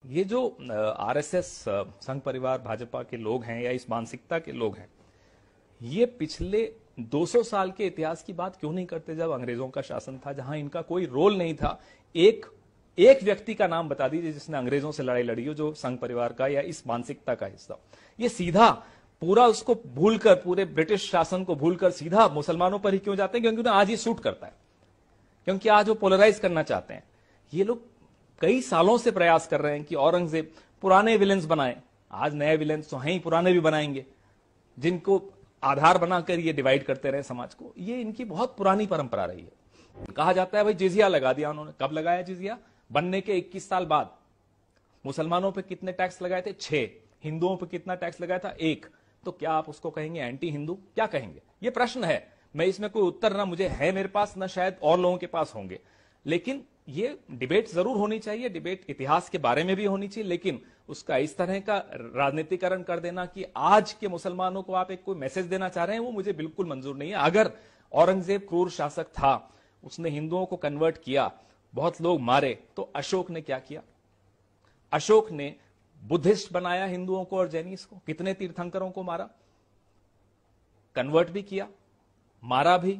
ये जो आरएसएस संघ परिवार भाजपा के लोग हैं या इस मानसिकता के लोग हैं, ये पिछले 200 साल के इतिहास की बात क्यों नहीं करते जब अंग्रेजों का शासन था, जहां इनका कोई रोल नहीं था। एक व्यक्ति का नाम बता दीजिए जिसने अंग्रेजों से लड़ाई लड़ी हो, जो संघ परिवार का या इस मानसिकता का हिस्सा। ये सीधा पूरा उसको भूलकर, पूरे ब्रिटिश शासन को भूलकर सीधा मुसलमानों पर ही क्यों जाते हैं? क्योंकि उन्हें आज ये सूट करता है, क्योंकि आज वो पोलराइज करना चाहते हैं। ये लोग कई सालों से प्रयास कर रहे हैं कि औरंगजेब पुराने विलेंस बनाए, आज नए विलेंस तो हैं ही, पुराने भी बनाएंगे, जिनको आधार बनाकर ये डिवाइड करते रहे समाज को। ये इनकी बहुत पुरानी परंपरा रही है। कहा जाता है भाई जिजिया लगा दिया उन्होंने। कब लगाया जिजिया? बनने के 21 साल बाद। मुसलमानों पे कितने टैक्स लगाए थे? 6। हिंदुओं पे कितना टैक्स लगाया था? 1। तो क्या आप उसको कहेंगे एंटी हिंदू? क्या कहेंगे? ये प्रश्न है। मैं इसमें कोई उत्तर ना मुझे है मेरे पास, ना शायद और लोगों के पास होंगे, लेकिन ये डिबेट जरूर होनी चाहिए। डिबेट इतिहास के बारे में भी होनी चाहिए, लेकिन उसका इस तरह का राजनीतिकरण कर देना कि आज के मुसलमानों को आप एक कोई मैसेज देना चाह रहे हैं, वो मुझे बिल्कुल मंजूर नहीं है। अगर औरंगजेब क्रूर शासक था, उसने हिंदुओं को कन्वर्ट किया, बहुत लोग मारे, तो अशोक ने क्या किया? अशोक ने बुद्धिस्ट बनाया हिंदुओं को और जैनिस को। कितने तीर्थंकरों को मारा, कन्वर्ट भी किया, मारा भी।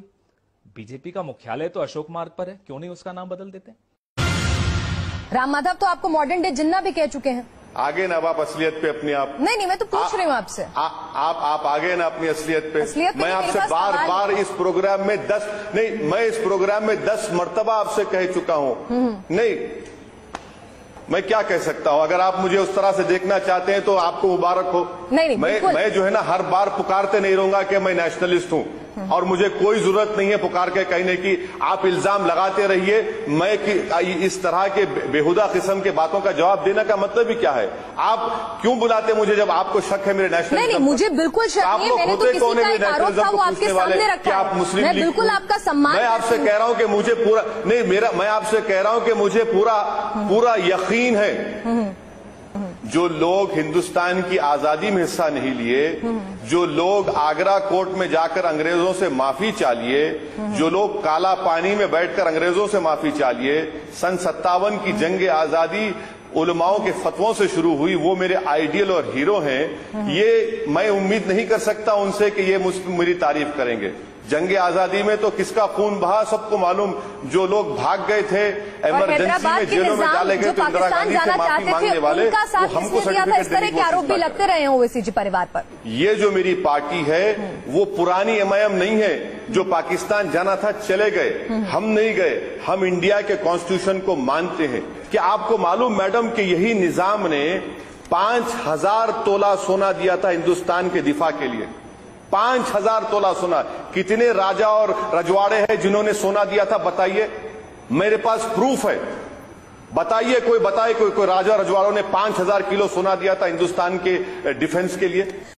बीजेपी का मुख्यालय तो अशोक मार्ग पर है, क्यों नहीं उसका नाम बदल देते? राम माधव तो आपको मॉडर्न डे जिन्ना भी कह चुके हैं। आगे ना आप असलियत पे अपनी आप नहीं, मैं तो पूछ रही हूँ आपसे। आप आगे ना अपनी असलियत पे। मैं आपसे बार बार इस प्रोग्राम में 10 मर्तबा आपसे कह चुका हूँ। नहीं, मैं क्या कह सकता हूँ? अगर आप मुझे उस तरह से देखना चाहते हैं तो आपको मुबारक हो। नहीं, मैं जो है ना हर बार पुकारते नहीं रहूंगा कि मैं नेशनलिस्ट हूँ, और मुझे कोई जरूरत नहीं है पुकार के कहने की। आप इल्जाम लगाते रहिए। मैं इस तरह के बेहुदा किस्म के बातों का जवाब देने का मतलब ही क्या है? आप क्यों बुलाते मुझे जब आपको शक है मेरे नेशनलिज्म? नहीं, मुझे बिल्कुल शक नहीं है। मैंने तो किसी का एक आरोप था वो आपके सामने रखा है। आप मुस्लिम मैं बिल्कुल आपका सम्मान। मैं आपसे कह रहा हूं कि मुझे पूरा नहीं मेरा मैं आपसे कह रहा हूं कि मुझे पूरा यकीन है। जो लोग हिंदुस्तान की आजादी में हिस्सा नहीं लिए, जो लोग आगरा कोर्ट में जाकर अंग्रेजों से माफी चालिए, जो लोग काला पानी में बैठकर अंग्रेजों से माफी चालिए, सन 57 की जंग आजादी उलमाओं के फतवों से शुरू हुई, वो मेरे आइडियल और हीरो हैं। ये मैं उम्मीद नहीं कर सकता उनसे कि ये मेरी तारीफ करेंगे। जंग आजादी में तो किसका खून बहा सबको मालूम। जो लोग भाग गए थे, इमरजेंसी में जेलों में डाले गए थे, इंदिरा गांधी से माफी मांगने वाले, वो हमको सर्टिफिकेट देने की आरोप भी लगते रहे हैं ओवैसी जी परिवार पर। ये जो मेरी पार्टी है वो पुरानी एमआईएम नहीं है। जो पाकिस्तान जाना था चले गए, हम नहीं गए। हम इंडिया के कॉन्स्टिट्यूशन को मानते हैं। क्या आपको मालूम मैडम कि यही निजाम ने 5000 तोला सोना दिया था हिंदुस्तान के दिफा के लिए? 5000 तोला सोना। कितने राजा और रजवाड़े हैं जिन्होंने सोना दिया था? बताइए, मेरे पास प्रूफ है। बताइए, कोई बताए कोई राजा रजवाड़ों ने 5000 किलो सोना दिया था हिंदुस्तान के डिफेंस के लिए?